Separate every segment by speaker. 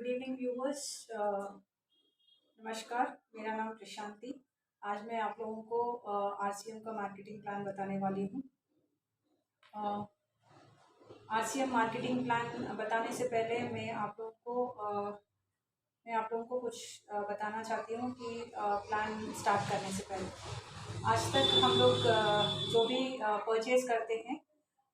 Speaker 1: Good evening viewers. नमस्कार, मेरा नाम प्रशांति। आज मैं आप लोगों को आरसीएम का मार्केटिंग प्लान बताने वाली हूँ। आरसीएम मार्केटिंग प्लान बताने से पहले मैं आप लोगों को कुछ बताना चाहती हूँ कि प्लान स्टार्ट करने से पहले आज तक हम लोग जो भी परचेज़ करते हैं,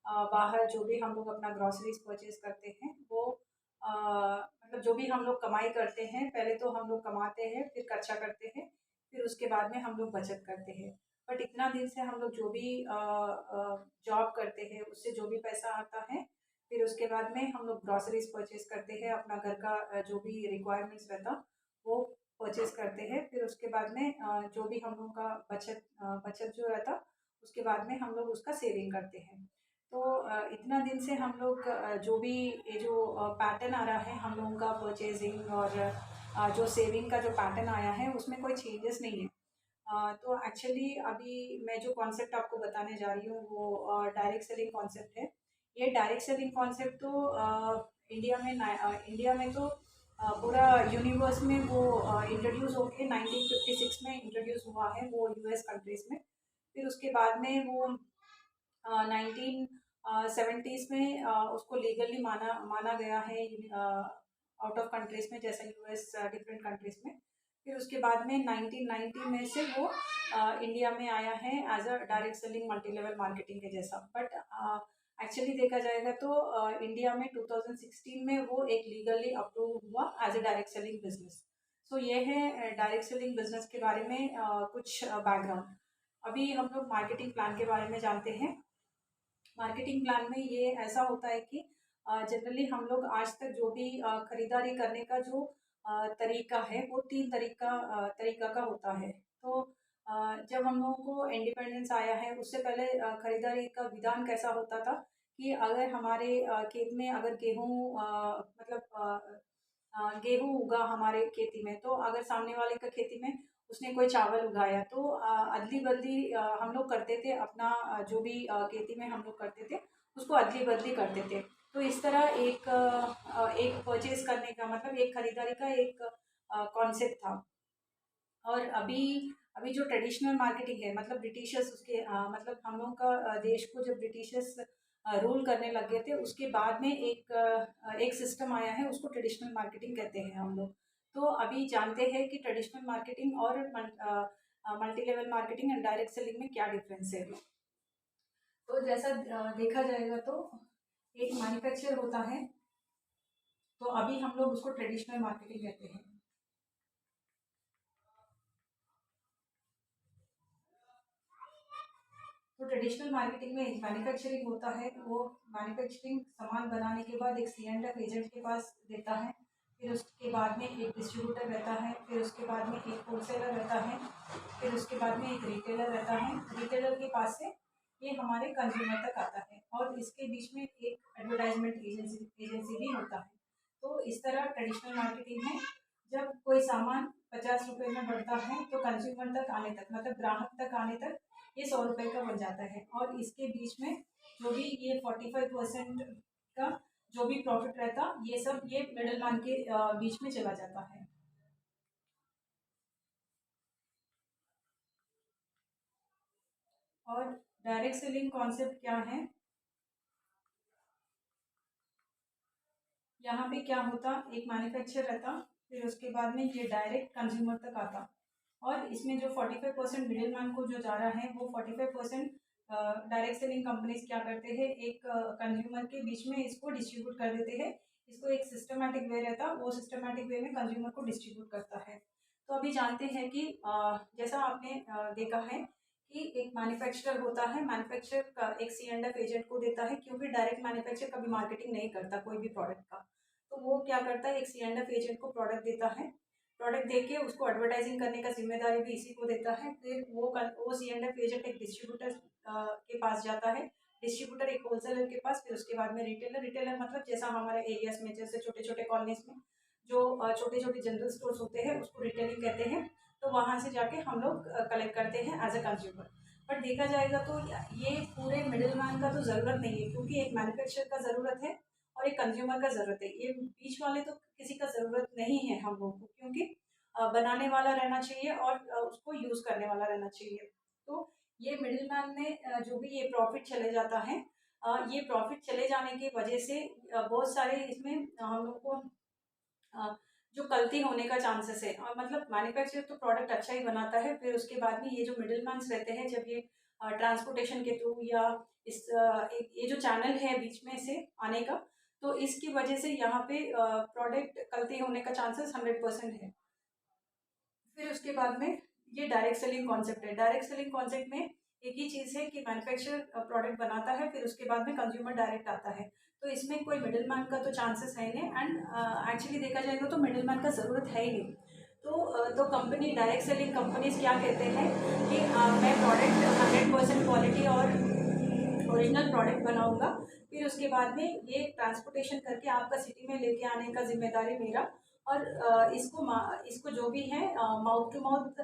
Speaker 1: बाहर जो भी हम लोग अपना ग्रॉसरीज परचेज़ करते हैं वो मतलब जो भी हम लोग कमाई करते हैं, पहले तो हम लोग कमाते हैं, फिर खर्चा करते हैं, फिर उसके बाद में हम लोग बचत करते हैं। बट इतना दिन से हम लोग जो भी जॉब करते हैं उससे जो भी पैसा आता है, फिर उसके बाद में हम लोग ग्रॉसरीज परचेज करते हैं, अपना घर का जो भी रिक्वायरमेंट्स रहता वो परचेज करते हैं। फिर उसके बाद में जो भी हम लोग का बचत जो रहता उसके बाद में हम लोग उसका सेविंग करते हैं। तो इतना दिन से हम लोग जो भी ये जो पैटर्न आ रहा है हम लोगों का परचेजिंग और जो सेविंग का जो पैटर्न आया है उसमें कोई चेंजेस नहीं है। तो एक्चुअली अभी मैं जो कॉन्सेप्ट आपको बताने जा रही हूँ वो डायरेक्ट सेलिंग कॉन्सेप्ट है। ये डायरेक्ट सेलिंग कॉन्सेप्ट तो इंडिया में तो पूरा यूनिवर्स में वो इंट्रोड्यूस होके 1956 में इंट्रोड्यूस हुआ है, वो यूएस कंट्रीज में। फिर उसके बाद में वो 1970s में उसको लीगली माना गया है आउट ऑफ कंट्रीज में, जैसा यूएस डिफरेंट कंट्रीज में। फिर उसके बाद में 1990 में से वो इंडिया में आया है as a direct selling multi level marketing के जैसा। बट एक्चुअली देखा जाएगा तो इंडिया में 2016 में वो एक लीगली अप्रूव हुआ as a direct selling business. So ये है डायरेक्ट सेलिंग बिजनेस के बारे में कुछ बैकग्राउंड। अभी हम लोग मार्केटिंग प्लान के बारे में जानते हैं। मार्केटिंग प्लान में ये ऐसा होता है कि जनरली हम लोग आज तक जो भी खरीदारी करने का जो तरीका है वो तीन तरीका का होता है। तो जब हम लोगों को इंडिपेंडेंस आया है उससे पहले खरीदारी का विधान कैसा होता था कि अगर हमारे खेत में अगर गेहूं उगा हमारे खेती में, तो अगर सामने वाले का खेती में उसने कोई चावल उगाया तो अदली बदली हम लोग करते थे। अपना जो भी खेती में हम लोग करते थे उसको अदली बदली करते थे। तो इस तरह एक परचेज करने का मतलब एक खरीदारी का एक कॉन्सेप्ट था। और अभी अभी जो ट्रेडिशनल मार्केटिंग है, मतलब ब्रिटिशर्स उसके मतलब हम लोग का देश को जब ब्रिटिशर्स रूल करने लग गए थे उसके बाद में एक सिस्टम आया है, उसको ट्रेडिशनल मार्केटिंग कहते हैं हम लोग। तो अभी जानते हैं कि ट्रेडिशनल मार्केटिंग और multi level marketing and direct selling में क्या डिफरेंस है। तो जैसा देखा जाएगा तो एक मैन्युफैक्चर होता है, तो अभी हम लोग उसको ट्रेडिशनल मार्केटिंग कहते हैं। तो ट्रेडिशनल मार्केटिंग में मैन्युफैक्चरिंग होता है, वो मैन्युफैक्चरिंग सामान बनाने के बाद एक C&F एजेंट के पास देता है। फिर उसके बाद में एक डिस्ट्रीब्यूटर रहता है, फिर उसके बाद में एक होलसेलर रहता है, फिर उसके बाद में एक रिटेलर रहता है। रिटेलर के पास से ये हमारे कंज्यूमर तक आता है और इसके बीच में एक एडवर्टाइजमेंट एजेंसी भी होता है। तो इस तरह ट्रेडिशनल मार्केटिंग है। जब कोई सामान 50 रुपये में बढ़ता है तो कंज्यूमर तक आने तक, मतलब ग्राहक तक आने तक ये 100 रुपये का बन जाता है। और इसके बीच में जो भी ये 45% का जो भी प्रॉफिट रहता, ये सब ये मिडल मैन के बीच में चला जाता है। और डायरेक्ट सेलिंग कॉन्सेप्ट क्या है, यहाँ पे क्या होता, एक मैन्युफैक्चर रहता, फिर उसके बाद में ये डायरेक्ट कंज्यूमर तक आता। और इसमें जो 45% मिडिल मैन को जो जा रहा है वो 45% डायरेक्ट सेलिंग कंपनीज क्या करते हैं, एक कंज्यूमर के बीच में इसको डिस्ट्रीब्यूट कर देते हैं। इसको एक सिस्टमेटिक वे रहता, वो सिस्टमेटिक वे में कंज्यूमर को डिस्ट्रीब्यूट करता है। तो अभी जानते हैं कि जैसा आपने देखा है कि एक मैन्युफैक्चरर होता है, मैन्युफैक्चरर एक C&F एजेंट को देता है, क्योंकि डायरेक्ट मैन्युफैक्चर कभी मार्केटिंग नहीं करता कोई भी प्रोडक्ट का। तो वो क्या करता है, एक C&F एजेंट को प्रोडक्ट देता है, प्रोडक्ट देके उसको एडवर्टाइजिंग करने का जिम्मेदारी भी इसी को देता है। फिर वो C&F एजेंट एक डिस्ट्रीब्यूटर के पास जाता है, डिस्ट्रीब्यूटर एक होलसेलर के पास, फिर उसके बाद में रिटेलर मतलब जैसा हमारे एरियाज में जैसे छोटे छोटे कॉलोनीज में जो छोटे छोटे जनरल स्टोर्स होते हैं उसको रिटेलिंग कहते हैं। तो वहाँ से जाके हम लोग कलेक्ट करते हैं एज अ कंज्यूमर। बट देखा जाएगा तो ये पूरे मिडिल मैन का तो ज़रूरत नहीं है, क्योंकि एक मैन्युफैक्चर का ज़रूरत है और एक कंज्यूमर का ज़रूरत है। ये बीच वाले तो किसी का ज़रूरत नहीं है हम लोगों को, क्योंकि बनाने वाला रहना चाहिए और उसको यूज़ करने वाला रहना चाहिए। तो ये मिडिल मैन में जो भी ये प्रॉफिट चले जाता है, ये प्रॉफिट चले जाने की वजह से बहुत सारे इसमें हम लोग को जो गलती होने का चांसेस है। और मतलब मैन्युफैक्चरर तो प्रोडक्ट अच्छा ही बनाता है, फिर उसके बाद में ये जो मिडिल मैन्स रहते हैं, जब ये ट्रांसपोर्टेशन के थ्रू या ये जो चैनल है बीच में से आने का, तो इसकी वजह से यहाँ पे प्रोडक्ट गलती होने का चांसेस 100% है। फिर उसके बाद में ये डायरेक्ट सेलिंग कॉन्सेप्ट है। डायरेक्ट सेलिंग कॉन्सेप्ट में एक ही चीज़ है कि मैन्युफैक्चरर प्रोडक्ट बनाता है, फिर उसके बाद में कंज्यूमर डायरेक्ट आता है। तो इसमें कोई मिडिल मैन का तो चांसेस है नहीं, एंड एक्चुअली देखा जाएगा तो मिडिल मैन का ज़रूरत है ही नहीं। तो कंपनी डायरेक्ट सेलिंग कंपनीज क्या कहते हैं कि मैं प्रोडक्ट 100% क्वालिटी और ओरिजिनल प्रोडक्ट बनाऊंगा, फिर उसके बाद में ये ट्रांसपोर्टेशन करके आपका सिटी में लेके आने का जिम्मेदारी मेरा, और इसको जो भी है माउथ टू माउथ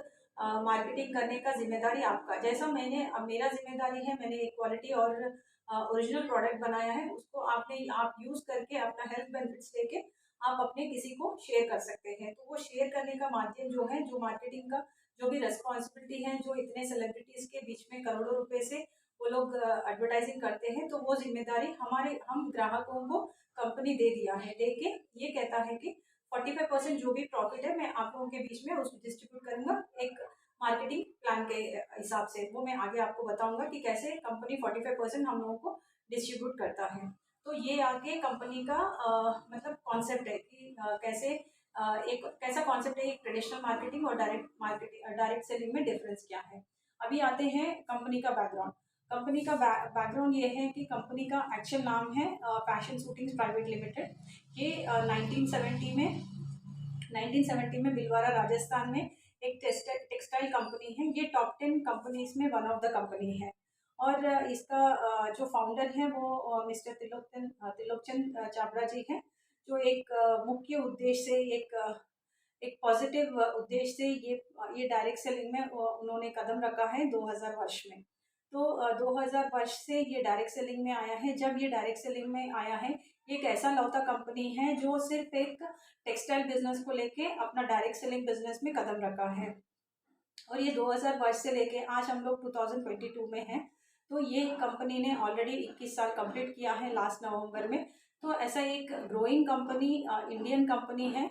Speaker 1: मार्केटिंग करने का जिम्मेदारी आपका। जैसा मैंने अब मेरा जिम्मेदारी है, मैंने एक क्वालिटी और ओरिजिनल प्रोडक्ट बनाया है, उसको आप यूज़ करके अपना हेल्थ बेनिफिट्स लेके आप अपने किसी को शेयर कर सकते हैं। तो वो शेयर करने का माध्यम जो है, जो मार्केटिंग का जो भी रिस्पॉन्सिबिलिटी है, जो इतने सेलिब्रिटीज़ के बीच में करोड़ों रुपए से वो लोग एडवर्टाइजिंग करते हैं, तो वो जिम्मेदारी हम ग्राहकों को कंपनी दे दिया है। दे के ये कहता है कि 45% जो भी प्रॉफिट है मैं आप लोगों के बीच में उसको डिस्ट्रीब्यूट करूंगा एक मार्केटिंग प्लान के हिसाब से। वो मैं आगे आपको बताऊंगा कि कैसे कंपनी 45% हम लोगों को डिस्ट्रीब्यूट करता है। तो ये आगे कंपनी का मतलब कॉन्सेप्ट है कि कैसे एक कैसा कॉन्सेप्ट है एक ट्रेडिशनल मार्केटिंग और डायरेक्ट सेलिंग में डिफरेंस क्या है। अभी आते हैं कंपनी का बैकग्राउंड। कंपनी का बैकग्राउंड ये है कि कंपनी का एक्चुअल नाम है फैशन शूटिंग्स प्राइवेट लिमिटेड। ये 1970 में भिलवाड़ा राजस्थान में एक टेक्सटाइल कंपनी है। ये टॉप 10 कंपनीज में वन ऑफ द कंपनी है। और इसका जो फाउंडर है वो मिस्टर त्रिलोकचंद चावड़ा जी हैं, जो एक मुख्य उद्देश्य से एक पॉजिटिव उद्देश्य से ये डायरेक्ट सेलिंग में उन्होंने कदम रखा है 2000 वर्ष में। तो 2000 वर्ष से ये डायरेक्ट सेलिंग में आया है। जब ये डायरेक्ट सेलिंग में आया है, ये एक ऐसा लौता कंपनी है जो सिर्फ एक टेक्सटाइल बिजनेस को लेके अपना डायरेक्ट सेलिंग बिजनेस में कदम रखा है। और ये 2000 वर्ष से लेके आज हम लोग 2022 में हैं। तो ये कंपनी ने ऑलरेडी 21 साल कंप्लीट किया है लास्ट नवंबर में। तो ऐसा एक ग्रोइंग कंपनी इंडियन कंपनी है,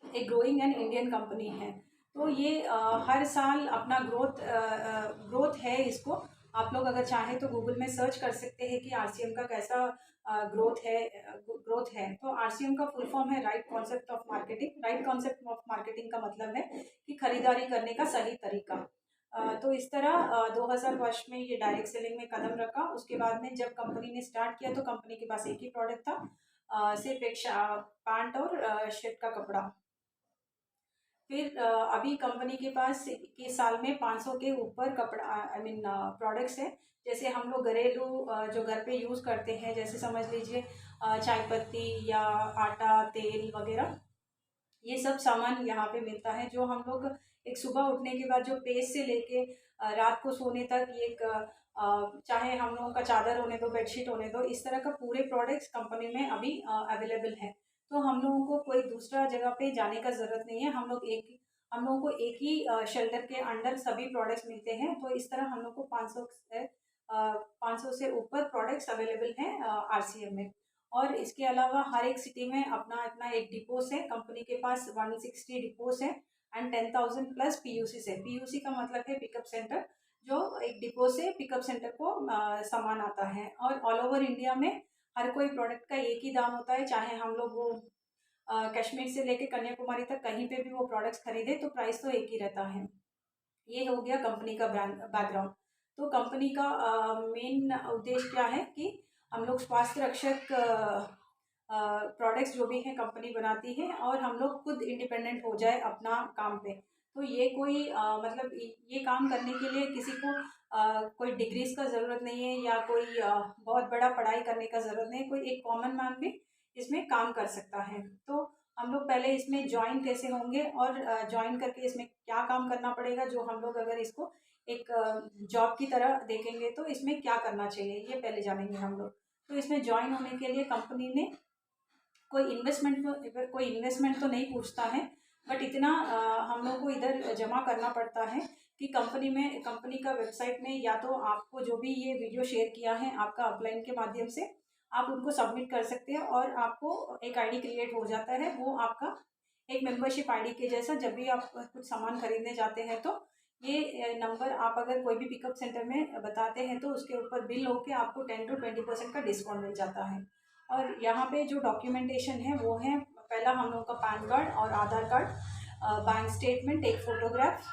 Speaker 1: एक ग्रोइंग एंड इंडियन कंपनी है। तो ये हर साल अपना ग्रोथ है। इसको आप लोग अगर चाहें तो गूगल में सर्च कर सकते हैं कि आरसीएम का कैसा ग्रोथ है। तो आरसीएम का फुल फॉर्म है right concept of marketing. Right concept of marketing का मतलब है कि खरीदारी करने का सही तरीका। तो इस तरह 2000 वर्ष में ये डायरेक्ट सेलिंग में कदम रखा। उसके बाद में जब कंपनी ने स्टार्ट किया तो कंपनी के पास एक ही प्रोडक्ट था, सिर्फ एक पैंट और शर्ट का कपड़ा। फिर अभी कंपनी के पास के साल में 500 के ऊपर कपड़ा प्रोडक्ट्स हैं। जैसे हम लोग घरेलू जो घर पे यूज़ करते हैं, जैसे समझ लीजिए चाय पत्ती या आटा तेल वगैरह, ये सब सामान यहाँ पे मिलता है। जो हम लोग एक सुबह उठने के बाद जो पेस्ट से लेके रात को सोने तक एक चाहे हम लोगों का चादर होने दो, बेडशीट होने दो, इस तरह का पूरे प्रोडक्ट्स कंपनी में अभी अवेलेबल है। तो हम लोगों को कोई दूसरा जगह पे जाने का ज़रूरत नहीं है। हम लोगों को एक ही शेल्टर के अंडर सभी प्रोडक्ट्स मिलते हैं। तो इस तरह हम लोग को 500 से ऊपर प्रोडक्ट्स अवेलेबल हैं आरसीएम में। और इसके अलावा हर एक सिटी में अपना अपना एक डिपोस है। कंपनी के पास 160 डिपोस है एंड 10,000 प्लस पीयूसी है। पीयूसी का मतलब है पिकअप सेंटर, जो एक डिपो से पिकअप सेंटर को सामान आता है। और ऑल ओवर इंडिया में हर कोई प्रोडक्ट का एक ही दाम होता है, चाहे हम लोग वो कश्मीर से लेके कन्याकुमारी तक कहीं पे भी वो प्रोडक्ट्स खरीदे तो प्राइस तो एक ही रहता है। ये हो गया कंपनी का ब्रांड बैकग्राउंड। तो कंपनी का मेन उद्देश्य क्या है कि हम लोग स्वास्थ्य रक्षक प्रोडक्ट्स जो भी हैं कंपनी बनाती है, और हम लोग खुद इंडिपेंडेंट हो जाए अपना काम पे। तो ये कोई मतलब ये काम करने के लिए किसी को कोई डिग्रीज का ज़रूरत नहीं है, या कोई बहुत बड़ा पढ़ाई करने का ज़रूरत नहीं है। कोई एक कॉमन मैन भी इसमें काम कर सकता है। तो हम लोग पहले इसमें ज्वाइन कैसे होंगे और ज्वाइन करके इसमें क्या काम करना पड़ेगा, जो हम लोग अगर इसको एक जॉब की तरह देखेंगे तो इसमें क्या करना चाहिए, ये पहले जानेंगे हम लोग। तो इसमें ज्वाइन होने के लिए कंपनी ने कोई इन्वेस्टमेंट तो नहीं पूछता है, बट इतना हम लोग को इधर जमा करना पड़ता है कि कंपनी का वेबसाइट में या तो आपको जो भी ये वीडियो शेयर किया है आपका अपलाइन के माध्यम से आप उनको सबमिट कर सकते हैं और आपको एक आईडी क्रिएट हो जाता है। वो आपका एक मेंबरशिप आईडी के जैसा, जब भी आप कुछ सामान खरीदने जाते हैं तो ये नंबर आप अगर कोई भी पिकअप सेंटर में बताते हैं तो उसके ऊपर बिल होके आपको 10 to 20% का डिस्काउंट मिल जाता है। और यहाँ पे जो डॉक्यूमेंटेशन है वो है, पहला हम लोग का पैन कार्ड और आधार कार्ड, बैंक स्टेटमेंट, एक फ़ोटोग्राफ,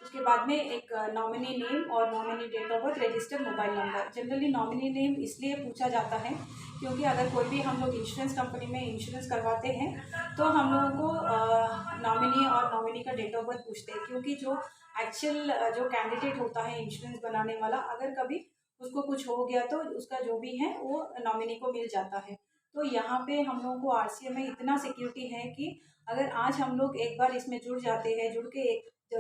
Speaker 1: उसके बाद में एक नॉमिनी नेम और nominee date of birth, registered mobile number. Generally nominee name इसलिए पूछा जाता है क्योंकि अगर कोई भी हम लोग इंश्योरेंस कंपनी में इंश्योरेंस करवाते हैं तो हम लोगों को नॉमिनी और नॉमिनी का डेट ऑफ बर्थ पूछते हैं, क्योंकि जो एक्चुअल जो कैंडिडेट होता है इंश्योरेंस बनाने वाला, अगर कभी उसको कुछ हो गया तो उसका जो भी है वो नॉमिनी को मिल जाता है। तो यहाँ पे हम लोगों को आरसीए में इतना सिक्योरिटी है कि अगर आज हम लोग एक बार इसमें जुड़ जाते हैं, जुड़ के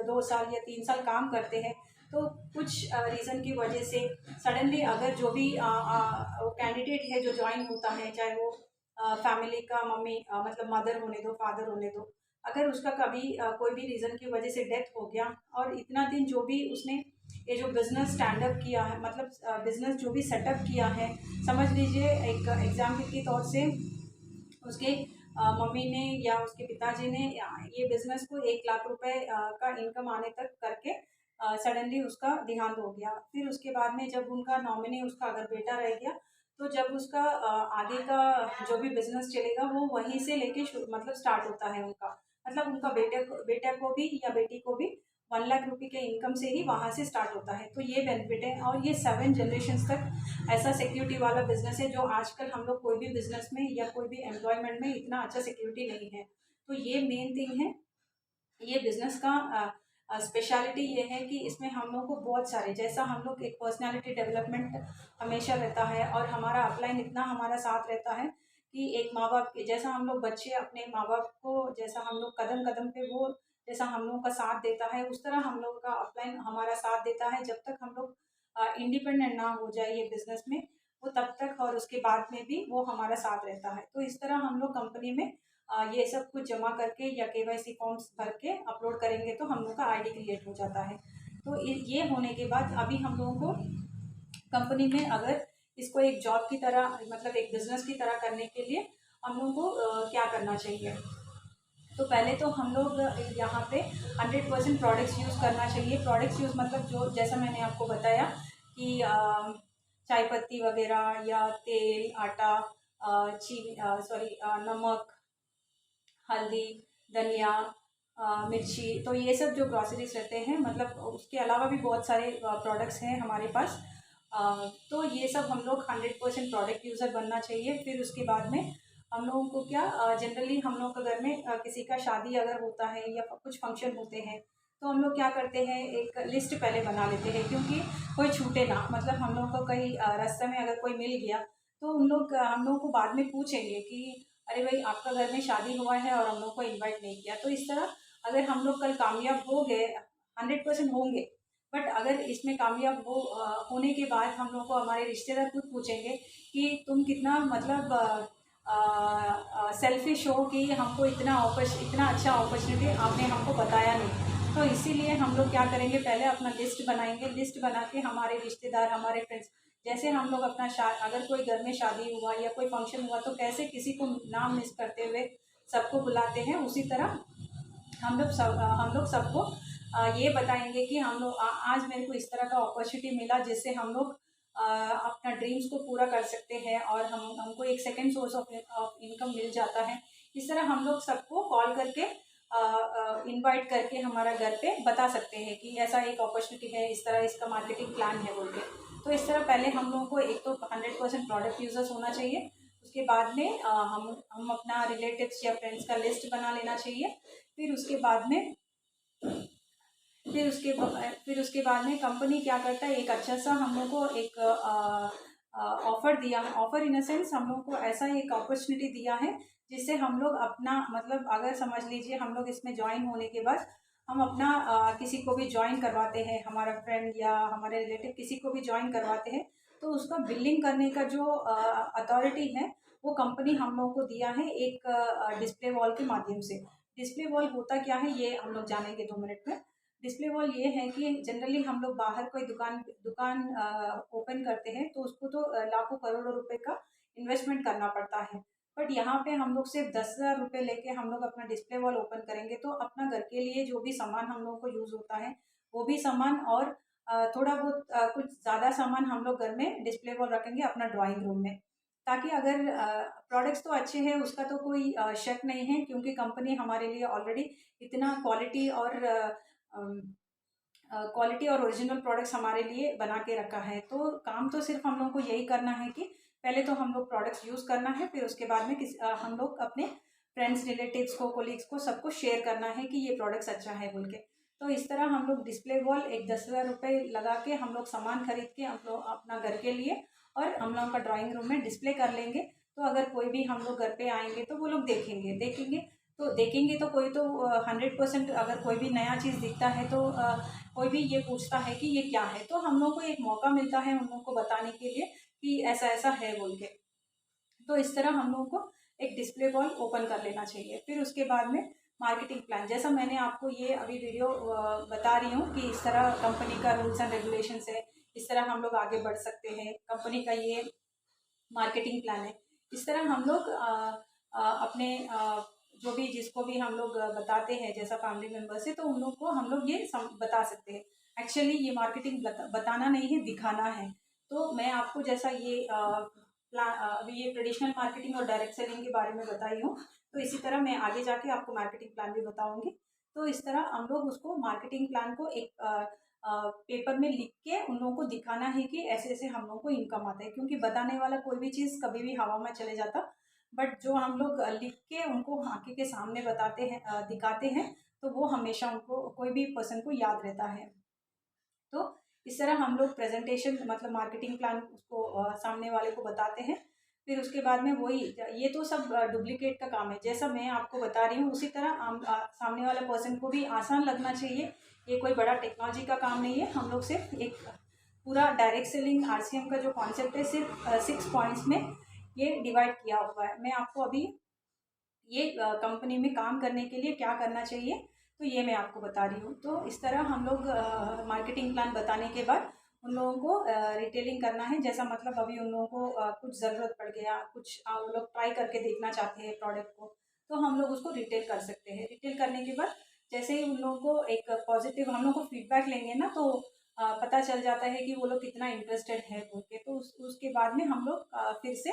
Speaker 1: 2 साल या 3 साल काम करते हैं, तो कुछ रीज़न की वजह से सडनली अगर जो भी वो कैंडिडेट है जो ज्वाइन होता है, चाहे वो फैमिली का मम्मी मतलब मदर होने दो, फादर होने दो, अगर उसका कभी कोई भी रीज़न की वजह से डेथ हो गया और इतना दिन जो भी उसने ये जो बिज़नेस स्टैंड अप किया है, मतलब बिज़नेस जो भी सेटअप किया है, समझ लीजिए एक एग्जाम्पल के तौर से उसके मम्मी ने या उसके पिताजी ने ये बिज़नेस को 1 लाख रुपए का इनकम आने तक करके सडनली उसका देहांत हो गया। फिर उसके बाद में जब उनका नॉमिनी उसका अगर बेटा रह गया तो जब उसका आगे का जो भी बिज़नेस चलेगा वो वहीं से लेके मतलब स्टार्ट होता है उनका, मतलब उनका बेटा को भी या बेटी को भी 1 लाख रुपए के इनकम से ही वहाँ से स्टार्ट होता है। तो ये बेनिफिट है और ये 7 जनरेशन तक ऐसा सिक्योरिटी वाला बिजनेस है जो आजकल हम लोग कोई भी बिजनेस में या कोई भी एम्प्लॉयमेंट में इतना अच्छा सिक्योरिटी नहीं है। तो ये मेन थिंग है। ये बिजनेस का स्पेशलिटी ये है कि इसमें हम लोग को बहुत सारे, जैसा हम लोग एक पर्सनालिटी डेवलपमेंट हमेशा रहता है और हमारा अपलाइन इतना हमारा साथ रहता है कि एक माँ बाप के जैसा हम लोग बच्चे अपने माँ बाप को जैसा हम लोग कदम कदम पे वो जैसा हम लोगों का साथ देता है, उस तरह हम लोग का अपलाइन हमारा साथ देता है जब तक हम लोग इंडिपेंडेंट ना हो जाए ये बिजनेस में, वो तब तक और उसके बाद में भी वो हमारा साथ रहता है। तो इस तरह हम लोग कंपनी में ये सब कुछ जमा करके या केवाईसी फॉर्म्स भर के अपलोड करेंगे तो हम लोग का आईडी क्रिएट हो जाता है। तो ये होने के बाद अभी हम लोगों को कंपनी में अगर इसको एक जॉब की तरह मतलब एक बिजनेस की तरह करने के लिए हम लोगों को क्या करना चाहिए। तो पहले तो हम लोग यहाँ पे 100% प्रोडक्ट्स यूज़ करना चाहिए। प्रोडक्ट्स यूज़ मतलब जो जैसा मैंने आपको बताया कि चाय पत्ती वगैरह या तेल, आटा, चीनी, सॉरी, नमक, हल्दी, धनिया, मिर्ची, तो ये सब जो ग्रॉसरीज रहते हैं, मतलब उसके अलावा भी बहुत सारे प्रोडक्ट्स हैं हमारे पास। तो ये सब हम लोग 100% प्रोडक्ट यूज़र बनना चाहिए। फिर उसके बाद में हम लोगों को क्या जनरली हम लोग के घर में किसी का शादी अगर होता है या कुछ फंक्शन होते हैं तो हम लोग क्या करते हैं, एक लिस्ट पहले बना लेते हैं क्योंकि कोई छूटे ना, मतलब हम लोग को कहीं रास्ते में अगर कोई मिल गया तो हम लोग को बाद में पूछेंगे कि अरे भाई आपका घर में शादी हुआ है और हम लोग को इनवाइट नहीं किया। तो इस तरह अगर हम लोग कल कामयाब हो गए, 100% होंगे, बट अगर इसमें कामयाब होने के बाद हम लोग को हमारे रिश्तेदार खुद पूछेंगे कि तुम कितना मतलब सेल्फिश हो कि हमको इतना अच्छा अपॉर्चुनिटी आपने हमको बताया नहीं। तो इसीलिए हम लोग क्या करेंगे, पहले अपना लिस्ट बनाएंगे। लिस्ट बना के हमारे रिश्तेदार, हमारे फ्रेंड्स, जैसे हम लोग अपना अगर कोई घर में शादी हुआ या कोई फंक्शन हुआ तो कैसे किसी को नाम मिस करते हुए सबको बुलाते हैं, उसी तरह हम लोग सबको ये बताएंगे कि हम लोग आज मेरे को इस तरह का अपॉर्चुनिटी मिला जिससे हम लोग अपना ड्रीम्स को पूरा कर सकते हैं और हमको एक सेकेंड सोर्स ऑफ इनकम मिल जाता है। इस तरह हम लोग सबको कॉल करके इनवाइट करके हमारा घर पे बता सकते हैं कि ऐसा एक अपॉर्चुनिटी है, इस तरह इसका मार्केटिंग प्लान है बोल के। तो इस तरह पहले हम लोगों को एक तो 100% प्रोडक्ट यूजर्स होना चाहिए। उसके बाद में हम अपना रिलेटिव्स या फ्रेंड्स का लिस्ट बना लेना चाहिए। फिर उसके बाद में कंपनी क्या करता है, एक अच्छा सा हम लोग को एक ऑफ़र दिया, ऑफ़र इन अ सेंस हम लोग को ऐसा एक अपॉर्चुनिटी दिया है जिससे हम लोग अपना मतलब अगर समझ लीजिए हम लोग इसमें ज्वाइन होने के बाद हम अपना किसी को भी ज्वाइन करवाते हैं, हमारा फ्रेंड या हमारे रिलेटिव किसी को भी ज्वाइन करवाते हैं, तो उसका बिलिंग करने का जो अथॉरिटी है वो कंपनी हम लोगों को दिया है एक डिस्प्ले वॉल के माध्यम से। डिस्प्ले वॉल होता क्या है ये हम लोग जानेंगे 2 मिनट में। डिस्प्ले वॉल ये है कि जनरली हम लोग बाहर कोई दुकान दुकान ओपन करते हैं तो उसको तो लाखों करोड़ों रुपए का इन्वेस्टमेंट करना पड़ता है। बट यहाँ पे हम लोग सिर्फ 10,000 रुपये लेके हम लोग अपना डिस्प्ले वॉल ओपन करेंगे तो अपना घर के लिए जो भी सामान हम लोग को यूज़ होता है वो भी सामान और थोड़ा बहुत कुछ ज़्यादा सामान हम लोग घर में डिस्प्ले वॉल रखेंगे अपना ड्राइंग रूम में, ताकि अगर प्रोडक्ट्स तो अच्छे हैं उसका तो कोई शक नहीं है, क्योंकि कंपनी हमारे लिए ऑलरेडी इतना क्वालिटी और ओरिजिनल प्रोडक्ट्स हमारे लिए बना के रखा है। तो काम तो सिर्फ हम लोग को यही करना है कि पहले तो हम लोग प्रोडक्ट्स यूज़ करना है, फिर उसके बाद में हम लोग अपने फ्रेंड्स रिलेटिव्स को कोलीग्स को सबको शेयर करना है कि ये प्रोडक्ट्स अच्छा है बोल के। तो इस तरह हम लोग डिस्प्ले वॉल एक 10,000 रुपये लगा के हम लोग सामान खरीद के हम लोग अपना घर के लिए और हम लोग का ड्राइंग रूम में डिस्प्ले कर लेंगे। तो अगर कोई भी हम लोग घर पे आएंगे तो वो लोग देखेंगे तो कोई तो 100% अगर कोई भी नया चीज़ दिखता है तो कोई भी ये पूछता है कि ये क्या है, तो हम लोग को एक मौका मिलता है उन लोगों को बताने के लिए कि ऐसा ऐसा है बोल के। तो इस तरह हम लोगों को एक डिस्प्ले वॉल ओपन कर लेना चाहिए। फिर उसके बाद में मार्केटिंग प्लान, जैसा मैंने आपको ये अभी वीडियो बता रही हूँ कि इस तरह कंपनी का रूल्स एंड रेगुलेशंस है, इस तरह हम लोग आगे बढ़ सकते हैं, कंपनी का ये मार्केटिंग प्लान है। इस तरह हम लोग अपने जो भी जिसको भी हम लोग बताते हैं जैसा फैमिली मेम्बर से, तो उन लोग को हम लोग ये बता सकते हैं। एक्चुअली ये मार्केटिंग बताना नहीं है, दिखाना है। तो मैं आपको जैसा ये अभी ये ट्रेडिशनल मार्केटिंग और डायरेक्ट सेलिंग के बारे में बताई हूँ, तो इसी तरह मैं आगे जाके आपको मार्केटिंग प्लान भी बताऊंगी। तो इस तरह हम लोग उसको मार्केटिंग प्लान को एक पेपर में लिख के उन लोगों को दिखाना है कि ऐसे ऐसे हम लोगों को इनकम आता है, क्योंकि बताने वाला कोई भी चीज़ कभी भी हवा में चले जाता। बट जो हम लोग लिख के उनको आंखें के सामने बताते हैं दिखाते हैं, तो वो हमेशा उनको कोई भी पर्सन को याद रहता है। तो इस तरह हम लोग प्रेजेंटेशन मतलब मार्केटिंग प्लान उसको सामने वाले को बताते हैं। फिर उसके बाद में वही, ये तो सब डुप्लीकेट का काम है, जैसा मैं आपको बता रही हूँ उसी तरह सामने वाले पर्सन को भी आसान लगना चाहिए। ये कोई बड़ा टेक्नोलॉजी का काम नहीं है, हम लोग सिर्फ एक पूरा डायरेक्ट सेलिंग आरसीएम का जो कॉन्सेप्ट है सिर्फ 6 पॉइंट्स में ये डिवाइड किया हुआ है। मैं आपको अभी ये कंपनी में काम करने के लिए क्या करना चाहिए तो ये मैं आपको बता रही हूँ। तो इस तरह हम लोग मार्केटिंग प्लान बताने के बाद उन लोगों को रिटेलिंग करना है, जैसा मतलब अभी उन लोगों को कुछ ज़रूरत पड़ गया, कुछ वो लोग ट्राई करके देखना चाहते हैं प्रोडक्ट को, तो हम लोग उसको रिटेल कर सकते हैं। रिटेल करने के बाद जैसे ही उन लोगों को एक पॉजिटिव हम लोग को फीडबैक लेंगे ना, तो पता चल जाता है कि वो लोग कितना इंटरेस्टेड है बोल के। तो उसके बाद में हम लोग फिर से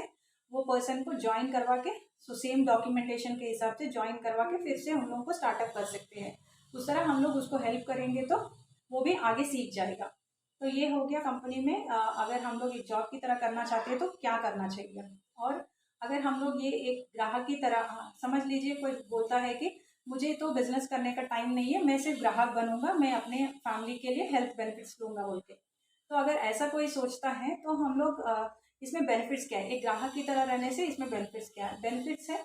Speaker 1: वो पर्सन को ज्वाइन करवा के सेम डॉक्यूमेंटेशन के हिसाब से ज्वाइन करवा के फिर से उन लोगों को स्टार्टअप कर सकते हैं। उस तरह हम लोग उसको हेल्प करेंगे तो वो भी आगे सीख जाएगा। तो ये हो गया कंपनी में अगर हम लोग एक जॉब की तरह करना चाहते हैं तो क्या करना चाहिए। और अगर हम लोग ये एक ग्राहक की तरह, समझ लीजिए कोई बोलता है कि मुझे तो बिजनेस करने का टाइम नहीं है, मैं सिर्फ ग्राहक बनूंगा, मैं अपने फैमिली के लिए हेल्थ बेनिफिट्स लूँगा बोल के। तो अगर ऐसा कोई सोचता है तो हम लोग इसमें बेनिफिट्स क्या है, एक ग्राहक की तरह रहने से इसमें बेनिफिट्स क्या है। बेनिफिट्स है,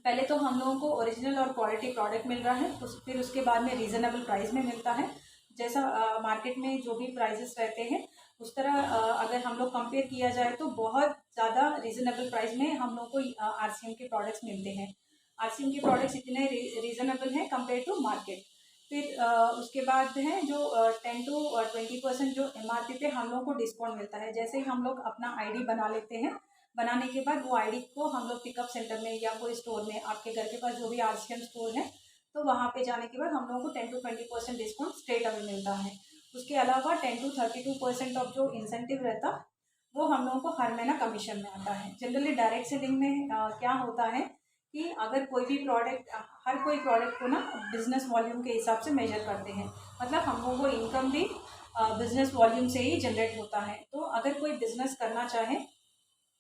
Speaker 1: पहले तो हम लोगों को ओरिजिनल और क्वालिटी प्रोडक्ट मिल रहा है, फिर उसके बाद में रीज़नेबल प्राइस में मिलता है। जैसा मार्केट में जो भी प्राइजेस रहते हैं उस तरह अगर हम लोग कंपेयर किया जाए तो बहुत ज़्यादा रीज़नेबल प्राइस में हम लोग को आरसीएम के प्रोडक्ट्स मिलते हैं। आरसीएम के प्रोडक्ट्स इतने रीज़नेबल हैं कंपेयर टू मार्केट। फिर उसके बाद है जो 10 to 20% जो एमआरपी पे हम लोग को डिस्काउंट मिलता है। जैसे ही हम लोग अपना आईडी बना लेते हैं, बनाने के बाद वो आईडी को हम लोग पिकअप सेंटर में या कोई स्टोर में, आपके घर के पास जो भी आरसीएम स्टोर है, तो वहाँ पे जाने के बाद हम लोगों को 10 to 20% डिस्काउंट स्ट्रेट अवे मिलता है। उसके अलावा 10 to 32% ऑफ जो इंसेंटिव रहता वो हम लोगों को हर महीना कमीशन में आता है। जनरली डायरेक्ट सेलिंग में क्या होता है कि अगर कोई भी प्रोडक्ट, हर कोई प्रोडक्ट को ना बिजनेस वॉल्यूम के हिसाब से मेजर करते हैं, मतलब हम लोगों को इनकम भी बिजनेस वॉल्यूम से ही जनरेट होता है। तो अगर कोई बिजनेस करना चाहे,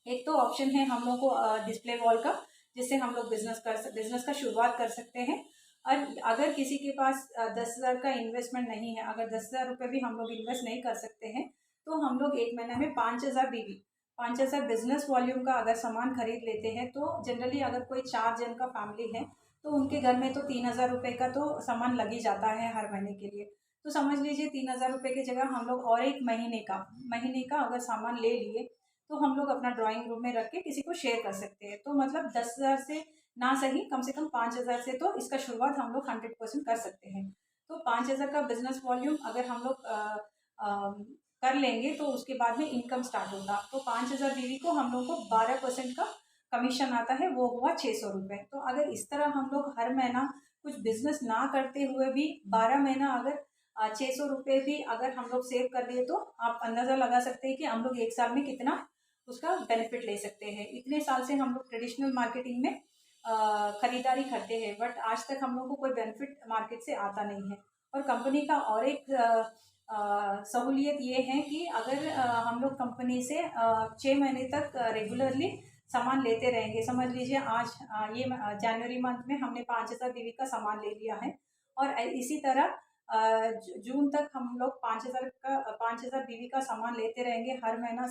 Speaker 1: एक तो ऑप्शन है हम लोग को डिस्प्ले वॉल का, जिससे हम लोग बिजनेस का शुरुआत कर सकते हैं। और अगर किसी के पास 10,000 का इन्वेस्टमेंट नहीं है, अगर 10,000 रुपये भी हम लोग इन्वेस्ट नहीं कर सकते हैं, तो हम लोग एक महीने में 5,000 बिजनेस वॉल्यूम का अगर सामान खरीद लेते हैं, तो जनरली अगर कोई 4 जन का फैमिली है तो उनके घर में तो 3,000 रुपये का तो सामान लग ही जाता है हर महीने के लिए। तो समझ लीजिए 3,000 रुपये की जगह हम लोग और एक महीने का अगर सामान ले लिए तो हम लोग अपना ड्राइंग रूम में रख के किसी को शेयर कर सकते हैं। तो मतलब 10,000 से ना सही कम से कम 5,000 से तो इसका शुरुआत हम लोग 100% कर सकते हैं। तो 5,000 का बिजनेस वॉल्यूम अगर हम लोग कर लेंगे तो उसके बाद में इनकम स्टार्ट होगा। तो 5,000 बीवी को हम लोग को 12% का कमीशन आता है, वो हुआ 600 रुपये। तो अगर इस तरह हम लोग हर महीना कुछ बिजनेस ना करते हुए भी 12 महीना अगर 600 रुपये भी अगर हम लोग सेव कर लिए तो आप अंदाज़ा लगा सकते हैं कि हम लोग एक साल में कितना उसका बेनिफिट ले सकते हैं। इतने साल से हम लोग ट्रेडिशनल मार्केटिंग में खरीदारी करते हैं, बट आज तक हम लोग को कोई बेनिफिट मार्केट से आता नहीं है। और कंपनी का और एक सहूलियत ये है कि अगर हम लोग कंपनी से 6 महीने तक रेगुलरली सामान लेते रहेंगे, समझ लीजिए आज ये जनवरी मंथ में हमने 5,000 बीवी का सामान ले लिया है और इसी तरह जून तक हम लोग 5,000 बीवी का सामान लेते रहेंगे हर महीना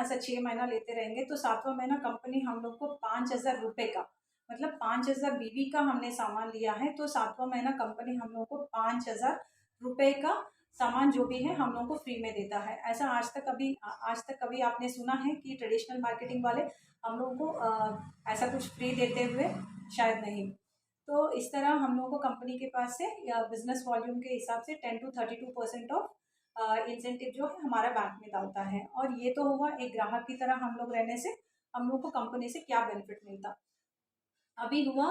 Speaker 1: ऐसा 6 महीना लेते रहेंगे तो 7वां महीना कंपनी हम लोग को 5,000 रुपये का मतलब 5,000 बीवी का हमने सामान लिया है तो 7वां महीना कंपनी हम लोग को 5,000 रुपये का सामान जो भी है हम लोग को फ्री में देता है। ऐसा आज तक कभी आपने सुना है कि ट्रेडिशनल मार्केटिंग वाले हम लोगों को ऐसा कुछ फ्री देते हुए? शायद नहीं। तो इस तरह हम लोगों को कंपनी के पास से या बिजनेस वॉल्यूम के हिसाब से 10 to 32% ऑफ इंसेंटिव जो है हमारा बैंक में डालता है। और ये तो हुआ एक ग्राहक की तरह हम लोग रहने से हम लोग को कंपनी से क्या बेनिफिट मिलता। अभी हुआ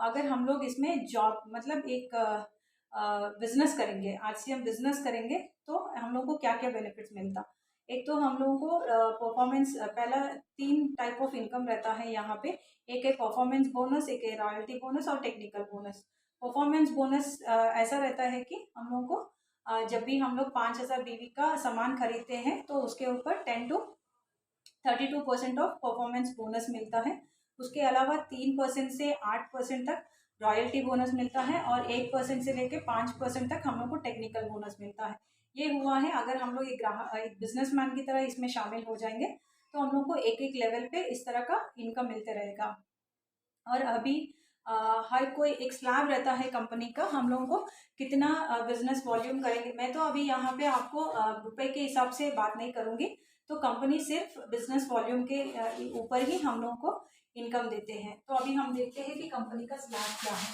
Speaker 1: अगर हम लोग इसमें जॉब मतलब एक बिजनेस करेंगे, आज से हम बिजनेस करेंगे तो हम लोग को क्या क्या बेनिफिट्स मिलता। एक तो हम लोगों को परफॉर्मेंस पहला 3 टाइप ऑफ इनकम रहता है यहाँ पे। एक है परफॉर्मेंस बोनस, एक है रॉयल्टी बोनस और टेक्निकल बोनस। परफॉर्मेंस बोनस ऐसा रहता है कि हम लोगों को जब भी हम लोग 5,000 बीवी का सामान खरीदते हैं तो उसके ऊपर 10 to 32% ऑफ परफॉर्मेंस बोनस मिलता है। उसके अलावा 3% से 8% तक रॉयल्टी बोनस मिलता है और 1% से लेकर 5% तक हम लोग को टेक्निकल बोनस मिलता है। ये हुआ है अगर हम लोग एक बिजनेसमैन की तरह इसमें शामिल हो जाएंगे तो हम लोग को एक एक लेवल पे इस तरह का इनकम मिलते रहेगा। और अभी हर कोई एक स्लैब रहता है कंपनी का, हम लोगों को कितना बिजनेस वॉल्यूम करेंगे। मैं तो अभी यहाँ पे आपको रुपए के हिसाब से बात नहीं करूँगी। तो कंपनी सिर्फ बिजनेस वॉल्यूम के ऊपर ही हम लोगों को इनकम देते हैं। तो अभी हम देखते हैं कि कंपनी का स्लैब क्या है।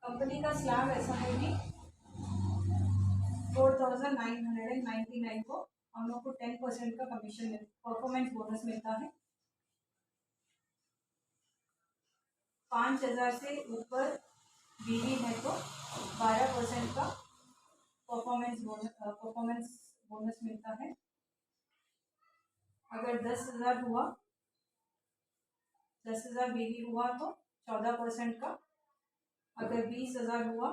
Speaker 1: कंपनी का स्लैब ऐसा है कि 4,999 को हम लोग को 10% का कमीशन परफॉर्मेंस बोनस मिलता है। 5,000 से ऊपर बीवी है तो 12% का परफॉर्मेंस बोनस मिलता है। अगर 10,000 बीवी हुआ तो 14% का। अगर 20,000 हुआ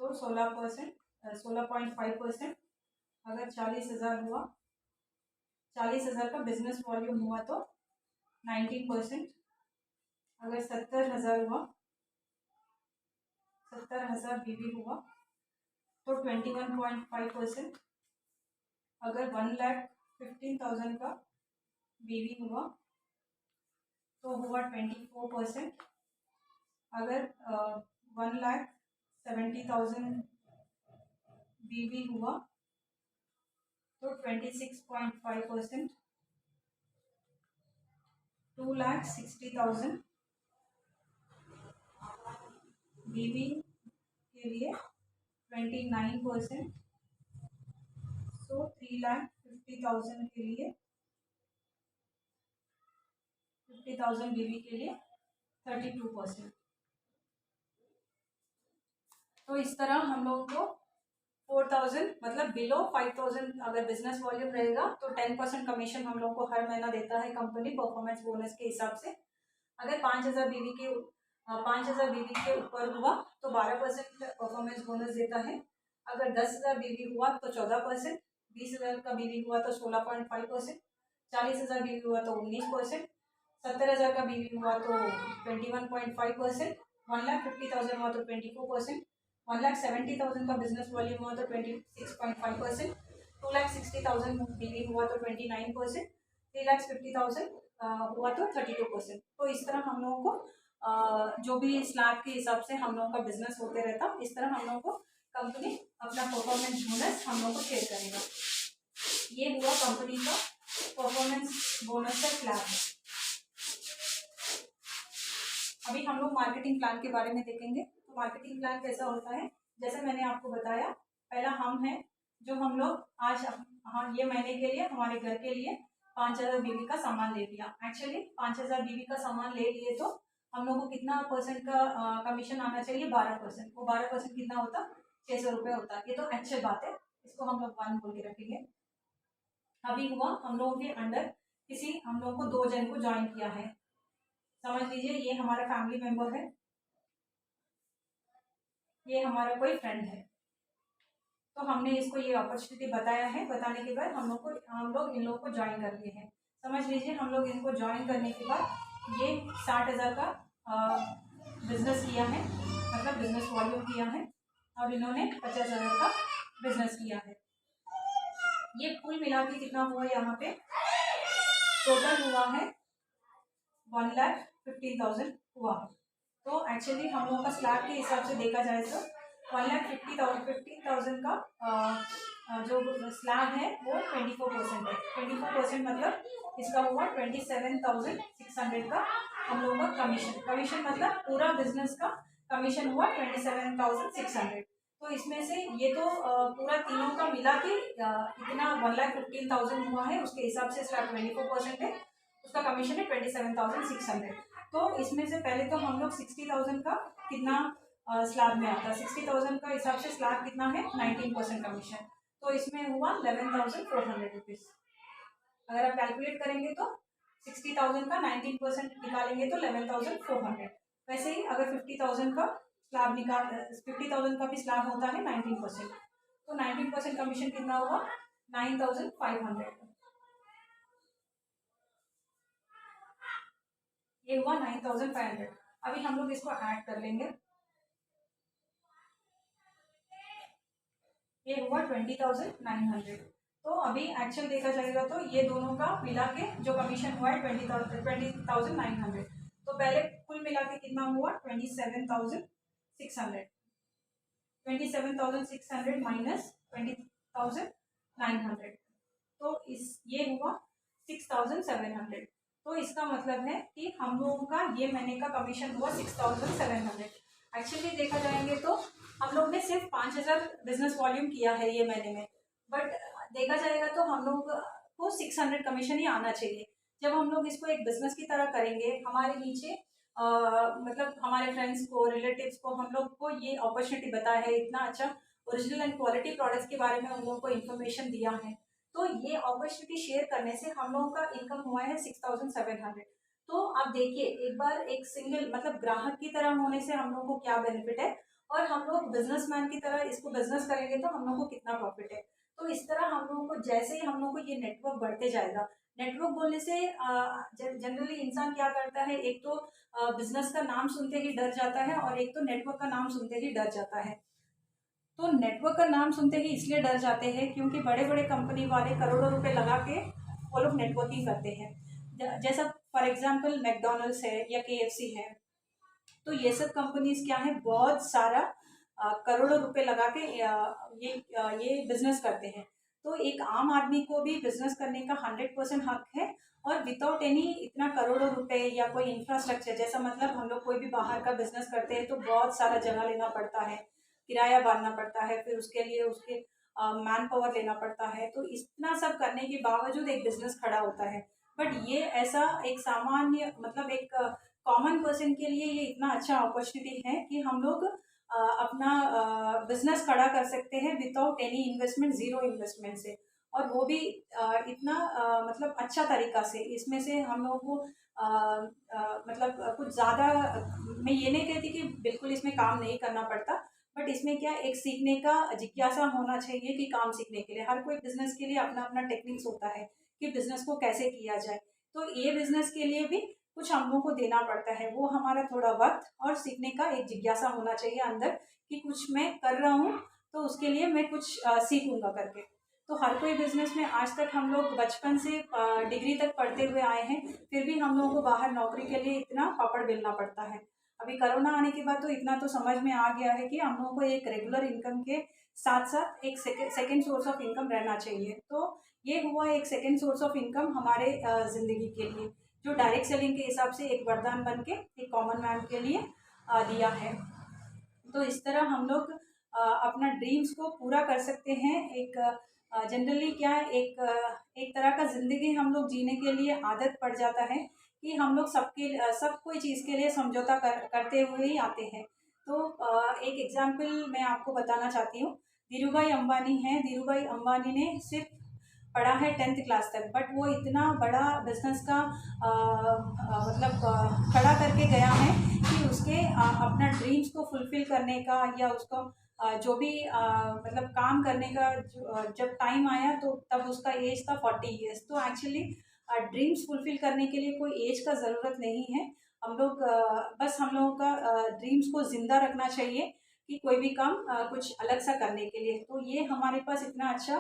Speaker 1: तो 16.5%। अगर 40,000 का बिजनेस वॉल्यूम हुआ तो 19%। अगर 70,000 बीवी हुआ तो 21.5%। अगर 1,15,000 का बीवी हुआ तो हुआ 24%। अगर 1,70,000 बीवी हुआ तो 26.5%। 2,60,000 बीवी के लिए 29%। सो 3,50,000 के लिए 50,000 बीवी के लिए 32%। तो इस तरह हम लोगों को 4,000 मतलब बिलो 5,000 अगर बिजनेस वॉल्यूम रहेगा तो 10% कमीशन हम लोगों को हर महीना देता है कंपनी परफॉर्मेंस बोनस के हिसाब से। अगर 5,000 बीवी के ऊपर हुआ तो 12% परफॉर्मेंस बोनस देता है। अगर 10,000 बीवी हुआ तो 14%। 20,000 का बीवी हुआ तो 16.5%। 40,000 बीवी हुआ तो 19%। 70,000 का बीवी हुआ तो 21.5%। 1,50,000 हुआ तो 24%। 1,70,000 का बिजनेस वॉल्यूम हुआ तो 26.5%। 2,60,000 बीवी हुआ तो 29%, 3,50,000 हुआ तो 32%। तो इस तरह हम लोगों को जो भी स्लैब के हिसाब से हम लोगों का बिजनेस होते रहता, इस तरह हम लोगों को कंपनी अपना परफॉर्मेंस बोनस हम लोगों को शेयर करेगा। ये हुआ कंपनी का परफॉर्मेंस बोनस का स्लैब है। अभी हम लोग मार्केटिंग प्लान के बारे में देखेंगे। तो मार्केटिंग प्लान कैसा होता है, जैसे मैंने आपको बताया, पहला हम हैं जो हम लोग आज हाँ ये महीने के लिए हमारे घर के लिए 5,000 बीवी का सामान ले लिया। एक्चुअली 5,000 बीवी का सामान ले लिए तो हम लोग को कितना परसेंट का कमीशन आना चाहिए, 12%। वो 12% कितना होता, 600 रुपये होता। ये तो अच्छी बात है, इसको हम लोग 1 बोल के रखेंगे। अभी हुआ हम लोगों के अंडर किसी हम लोग को 2 जन को ज्वाइन किया है। समझ लीजिए ये हमारा फैमिली मेंबर है, ये हमारा कोई फ्रेंड है। तो हमने इसको ये अपॉर्चुनिटी बताया है, बताने के बाद हम लोग इन लोगों को ज्वाइन कर लिए हैं। समझ लीजिए हम लोग इनको ज्वाइन करने के बाद ये 60,000 का बिजनेस किया है, मतलब बिजनेस वॉल्यूम किया है, और इन्होंने 50,000 का बिजनेस किया है। ये कुल मिला के कितना हुआ, यहाँ पे टोटल हुआ है 1,15,000 हुआ। तो एक्चुअली हम लोगों का स्लैब के हिसाब से देखा जाए तो 1,15,000 का जो स्लैब है वो 24% है। 24% मतलब इसका हुआ 27,600 का हम लोगों का कमीशन मतलब पूरा बिजनेस का कमीशन हुआ 27,600। तो इसमें से ये तो पूरा तीनों का मिला के इतना 1,15,000 हुआ है, उसके हिसाब से स्लैब 24% है, उसका कमीशन है 27,600। तो इसमें से पहले तो हम लोग 60,000 का कितना स्लैब में आता है, 60,000 का हिसाब से स्लैब कितना है 19% कमीशन, तो इसमें हुआ 11,400 रुपीज़। अगर आप कैलकुलेट करेंगे तो 60,000 का 19% निकालेंगे तो 11,400। वैसे ही अगर 50,000 का स्लैब 50,000 का भी स्लैब होता है 19%, तो 19% कमीशन कितना हुआ 9,500। ये हुआ 9,500। अभी हम लोग इसको ऐड कर लेंगे, ये हुआ 20,900। तो अभी एक्चुअल देखा जाएगा तो ये दोनों का मिला के जो कमीशन हुआ है 20,900। तो पहले कुल मिला के कितना हुआ 27,600। 27,600 माइनस 20,900, तो इस ये हुआ 6,700। तो इसका मतलब है कि हम लोगों का ये महीने का कमीशन हुआ 6,700। एक्चुअली देखा जाएंगे तो हम लोग ने सिर्फ 5,000 बिजनेस वॉल्यूम किया है ये महीने में, बट देखा जाएगा तो हम लोग को 600 कमीशन ही आना चाहिए। जब हम लोग इसको एक बिजनेस की तरह करेंगे, हमारे नीचे मतलब हमारे फ्रेंड्स को, रिलेटिव्स को हम लोग को ये अपॉर्चुनिटी बताया है, इतना अच्छा ओरिजिनल एंड क्वालिटी प्रोडक्ट्स के बारे में हम लोग को इन्फॉर्मेशन दिया है, तो ये अपॉर्चुनिटी शेयर करने से हम लोगों का इनकम हुआ है 6,700। तो आप देखिए एक बार एक सिंगल मतलब ग्राहक की तरह होने से हम लोग को क्या बेनिफिट है, और हम लोग बिजनेसमैन की तरह इसको बिजनेस करेंगे तो हम लोग को कितना प्रॉफिट है। तो इस तरह हम लोगों को जैसे ही हम लोग को ये नेटवर्क बढ़ते जाएगा, नेटवर्क बोलने से जनरली इंसान क्या करता है, एक तो बिजनेस का नाम सुनते ही डर जाता है, और एक तो नेटवर्क का नाम सुनते ही डर जाता है। तो नेटवर्क का नाम सुनते ही इसलिए डर जाते हैं क्योंकि बड़े बड़े कंपनी वाले करोड़ों रुपए लगा के वो लोग नेटवर्किंग करते हैं। जैसा फॉर एग्जांपल मैकडोनल्ड्स है या KFC है, तो ये सब कंपनीज क्या है, बहुत सारा करोड़ों रुपए लगा के ये बिजनेस करते हैं। तो एक आम आदमी को भी बिजनेस करने का 100% हक है, और विदाउट एनी इतना करोड़ों रुपए या कोई इंफ्रास्ट्रक्चर, जैसा मतलब हम लोग कोई भी बाहर का बिजनेस करते हैं तो बहुत सारा जगह लेना पड़ता है, किराया बांधना पड़ता है, फिर उसके लिए उसके मैन पावर लेना पड़ता है, तो इतना सब करने के बावजूद एक बिजनेस खड़ा होता है। बट ये ऐसा एक सामान्य मतलब एक कॉमन पर्सन के लिए ये इतना अच्छा अपॉर्चुनिटी है कि हम लोग अपना बिजनेस खड़ा कर सकते हैं without any investment, zero investment से, और वो भी इतना मतलब अच्छा तरीका से। इसमें से हम लोगों को मतलब कुछ ज़्यादा, मैं ये नहीं कहती कि बिल्कुल इसमें काम नहीं करना पड़ता, बट इसमें क्या एक सीखने का जिज्ञासा होना चाहिए कि काम सीखने के लिए हर कोई बिजनेस के लिए अपना अपना टेक्निक्स होता है कि बिजनेस को कैसे किया जाए। तो ये बिजनेस के लिए भी कुछ हम लोगों को देना पड़ता है, वो हमारा थोड़ा वक्त और सीखने का एक जिज्ञासा होना चाहिए अंदर कि कुछ मैं कर रहा हूँ तो उसके लिए मैं कुछ सीखूंगा करके। तो हर कोई बिज़नेस में आज तक हम लोग बचपन से डिग्री तक पढ़ते हुए आए हैं, फिर भी हम लोगों को बाहर नौकरी के लिए इतना पापड़ बेलना पड़ता है। अभी कोरोना आने के बाद तो इतना तो समझ में आ गया है कि हम लोगों को एक रेगुलर इनकम के साथ साथ एक सेकेंड सोर्स ऑफ इनकम रहना चाहिए। तो ये हुआ एक सेकेंड सोर्स ऑफ इनकम हमारे ज़िंदगी के लिए, जो डायरेक्ट सेलिंग के हिसाब से एक वरदान बन के एक कॉमन मैन के लिए दिया है। तो इस तरह हम लोग अपना ड्रीम्स को पूरा कर सकते हैं। एक जनरली क्या है, एक तरह का ज़िंदगी हम लोग जीने के लिए आदत पड़ जाता है कि हम लोग सब कोई चीज़ के लिए समझौता करते हुए ही आते हैं। तो एक एग्जांपल मैं आपको बताना चाहती हूँ। धीरूभाई अंबानी हैं। धीरूभाई अंबानी ने सिर्फ पढ़ा है 10th क्लास तक, बट वो इतना बड़ा बिजनेस का मतलब खड़ा करके गया है कि उसके अपना ड्रीम्स को फुलफिल करने का या उसको जो भी मतलब काम करने का जब टाइम आया तो तब उसका एज था 40 ईयर्स। तो एक्चुअली ड्रीम्स फुलफिल करने के लिए कोई एज का ज़रूरत नहीं है। हम लोग बस हम लोगों का ड्रीम्स को ज़िंदा रखना चाहिए कि कोई भी काम कुछ अलग सा करने के लिए। तो ये हमारे पास इतना अच्छा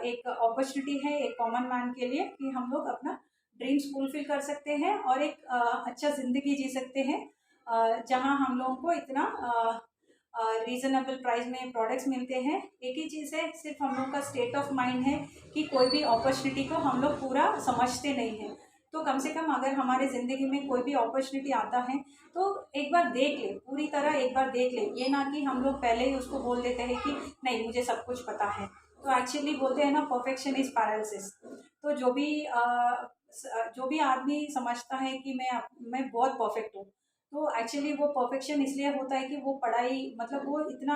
Speaker 1: एक अपॉर्चुनिटी है एक कॉमन मैन के लिए कि हम लोग अपना ड्रीम्स फुलफिल कर सकते हैं और एक अच्छा ज़िंदगी जी सकते हैं, जहां हम लोगों को इतना रीज़नेबल प्राइस में प्रोडक्ट्स मिलते हैं। एक ही चीज़ है, सिर्फ हम लोग का स्टेट ऑफ माइंड है कि कोई भी अपॉर्चुनिटी को हम लोग पूरा समझते नहीं हैं। तो कम से कम अगर हमारे ज़िंदगी में कोई भी अपॉर्चुनिटी आता है तो एक बार देख ले, पूरी तरह एक बार देख ले। ये ना कि हम लोग पहले ही उसको बोल देते हैं कि नहीं मुझे सब कुछ पता है। तो एक्चुअली बोलते हैं ना, परफेक्शन इज़ पैरालिसिस। तो जो भी आदमी समझता है कि मैं बहुत परफेक्ट हूँ, तो एक्चुअली वो परफेक्शन इसलिए होता है कि वो पढ़ाई मतलब वो इतना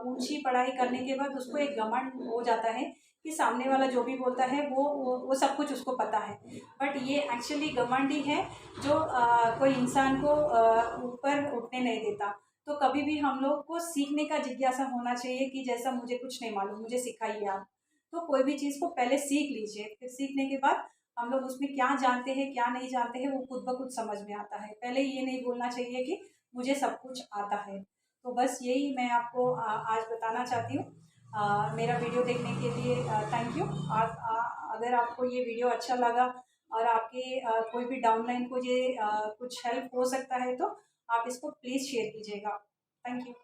Speaker 1: ऊंची पढ़ाई करने के बाद उसको एक घमंड हो जाता है कि सामने वाला जो भी बोलता है वो सब कुछ उसको पता है। बट ये एक्चुअली घमंड ही है जो कोई इंसान को ऊपर उठने नहीं देता। तो कभी भी हम लोग को सीखने का जिज्ञासा होना चाहिए कि जैसा मुझे कुछ नहीं मालूम, मुझे सिखाइए आप। तो कोई भी चीज़ को पहले सीख लीजिए, फिर सीखने के बाद हम लोग उसमें क्या जानते हैं क्या नहीं जानते हैं वो खुद ब खुद समझ में आता है। पहले ये नहीं बोलना चाहिए कि मुझे सब कुछ आता है। तो बस यही मैं आपको आज बताना चाहती हूँ। मेरा वीडियो देखने के लिए थैंक यू। अगर आपको ये वीडियो अच्छा लगा और आपके कोई भी डाउनलाइन को ये कुछ हेल्प हो सकता है तो आप इसको प्लीज़ शेयर कीजिएगा। Thank you.